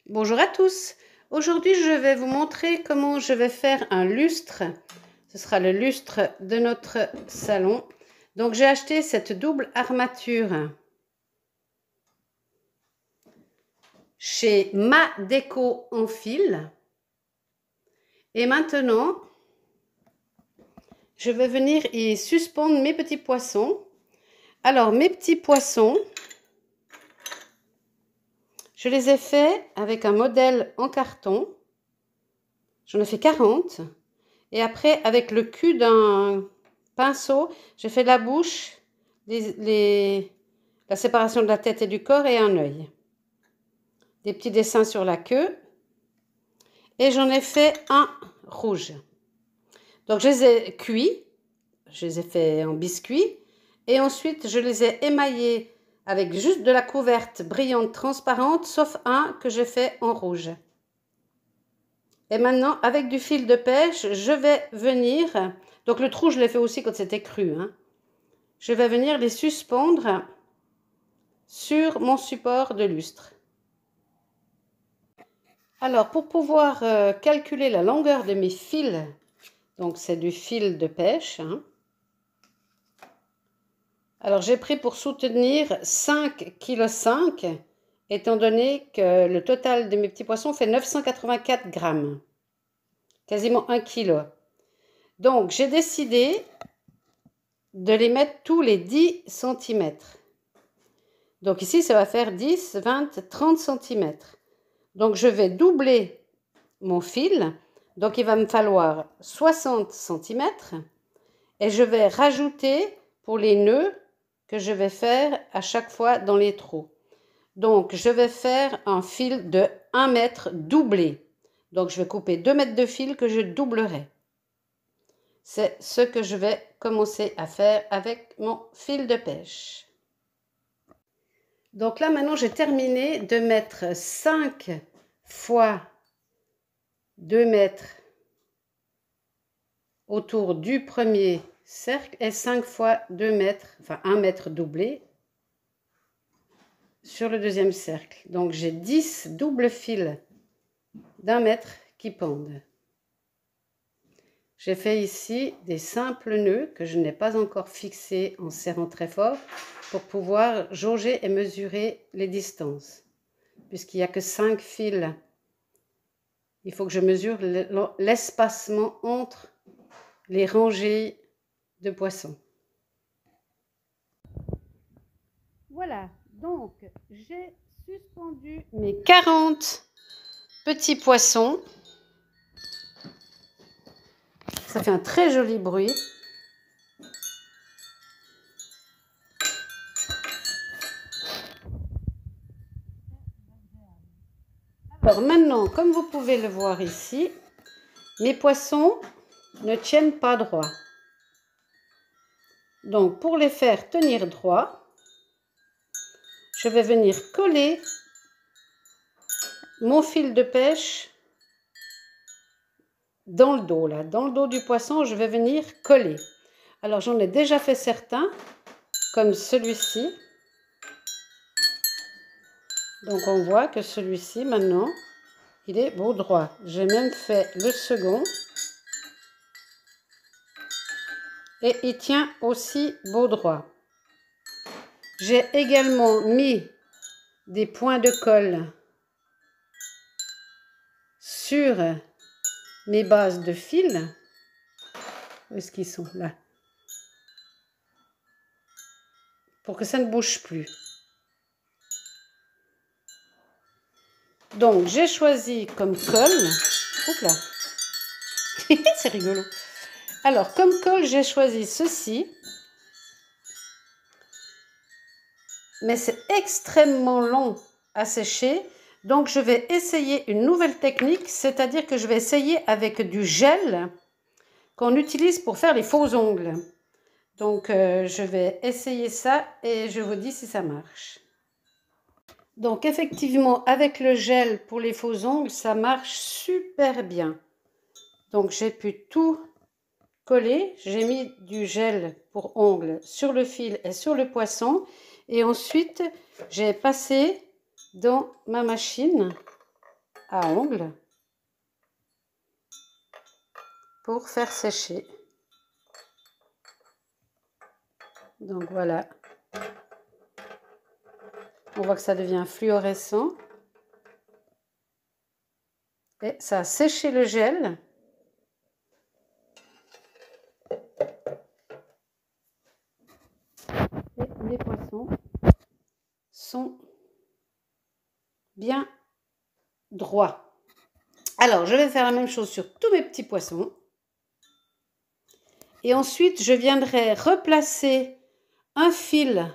Bonjour à tous. Aujourd'hui, je vais vous montrer comment je vais faire un lustre. Ce sera le lustre de notre salon. Donc, j'ai acheté cette double armature chez Ma Déco en fil. Et maintenant, je vais venir y suspendre mes petits poissons. Alors, mes petits poissons, je les ai faits avec un modèle en carton. J'en ai fait 40. Et après, avec le cul d'un pinceau, j'ai fait la bouche, la séparation de la tête et du corps et un œil. Des petits dessins sur la queue. Et j'en ai fait un rouge. Donc, je les ai cuits. Je les ai fait en biscuit. Et ensuite, je les ai émaillés avec juste de la couverte brillante transparente, sauf un que j'ai fait en rouge. Et maintenant, avec du fil de pêche, je vais venir... Donc, le trou, je l'ai fait aussi quand c'était cru. Je vais venir les suspendre sur mon support de lustre. Alors, pour pouvoir calculer la longueur de mes fils, donc c'est du fil de pêche. Alors, j'ai pris pour soutenir 5,5 kg, étant donné que le total de mes petits poissons fait 984 grammes. Quasiment 1 kg. Donc, j'ai décidé de les mettre tous les 10 cm. Donc ici, ça va faire 10, 20, 30 cm. Donc, je vais doubler mon fil. Donc, il va me falloir 60 cm. Et je vais rajouter pour les nœuds que je vais faire à chaque fois dans les trous. Donc, je vais faire un fil de 1 mètre doublé. Donc, je vais couper 2 mètres de fil que je doublerai. C'est ce que je vais commencer à faire avec mon fil de pêche. Donc là, maintenant, j'ai terminé de mettre 5 fois 2 mètres autour du premier cercle et 5 fois 2 mètres, enfin 1 mètre doublé sur le deuxième cercle. Donc, j'ai 10 doubles fils d'1 mètre qui pendent. J'ai fait ici des simples nœuds que je n'ai pas encore fixés en serrant très fort pour pouvoir jauger et mesurer les distances. Puisqu'il n'y a que 5 fils, il faut que je mesure l'espacement entre les rangées de poissons. Voilà, donc j'ai suspendu mes 40 petits poissons. Ça fait un très joli bruit. Alors maintenant, comme vous pouvez le voir ici, mes poissons ne tiennent pas droit. Donc pour les faire tenir droit, je vais venir coller mon fil de pêche dans le dos, là. Dans le dos du poisson, je vais venir coller. Alors j'en ai déjà fait certains, comme celui-ci. Donc on voit que celui-ci, maintenant, il est beau droit. J'ai même fait le second. Et il tient aussi beau droit. J'ai également mis des points de colle sur mes bases de fil. Où est-ce qu'ils sont? Là. Pour que ça ne bouge plus. Donc, j'ai choisi comme colle... Oups là. C'est rigolo. Alors, comme colle, j'ai choisi ceci. Mais c'est extrêmement long à sécher. Donc, je vais essayer une nouvelle technique. C'est-à-dire que je vais essayer avec du gel qu'on utilise pour faire les faux ongles. Donc, je vais essayer ça et je vous dis si ça marche. Donc, effectivement, avec le gel pour les faux ongles, ça marche super bien. Donc, j'ai pu tout coller. J'ai mis du gel pour ongles sur le fil et sur le poisson. Et ensuite, j'ai passé dans ma machine à ongles pour faire sécher. Donc voilà. On voit que ça devient fluorescent. Et ça a séché le gel. Et les poissons sont bien droits. Alors, je vais faire la même chose sur tous mes petits poissons. Et ensuite, je viendrai replacer un fil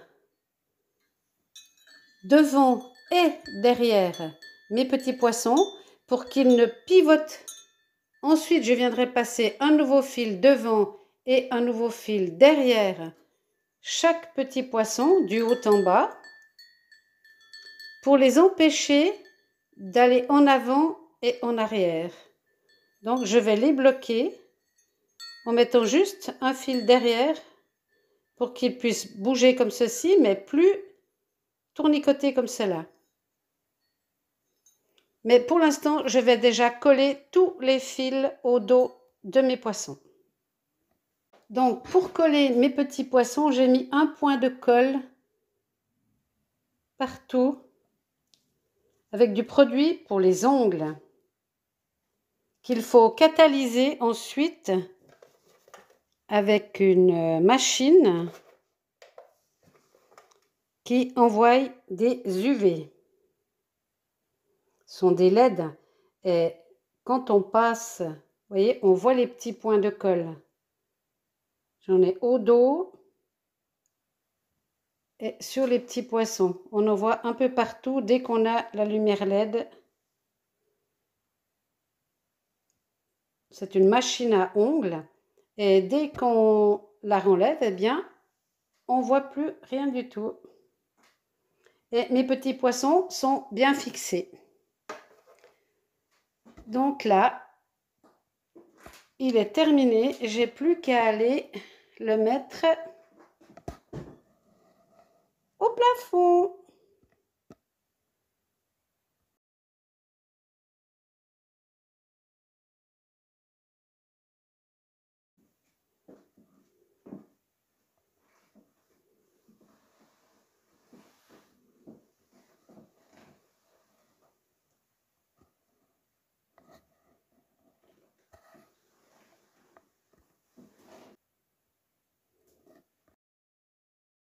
devant et derrière mes petits poissons pour qu'ils ne pivotent. Ensuite, je viendrai passer un nouveau fil devant et un nouveau fil derrière chaque petit poisson du haut en bas pour les empêcher d'aller en avant et en arrière. Donc, je vais les bloquer en mettant juste un fil derrière pour qu'ils puissent bouger comme ceci, mais plus tournicoter comme cela. Mais pour l'instant, je vais déjà coller tous les fils au dos de mes poissons. Donc, pour coller mes petits poissons, j'ai mis un point de colle partout avec du produit pour les ongles qu'il faut catalyser ensuite avec une machine qui envoie des UV. Ce sont des LED et quand on passe, vous voyez, on voit les petits points de colle. J'en ai au dos et sur les petits poissons. On en voit un peu partout dès qu'on a la lumière LED. C'est une machine à ongles et dès qu'on la enlève, eh bien, on voit plus rien du tout. Et mes petits poissons sont bien fixés. Donc là, il est terminé. J'ai plus qu'à aller le mettre au plafond.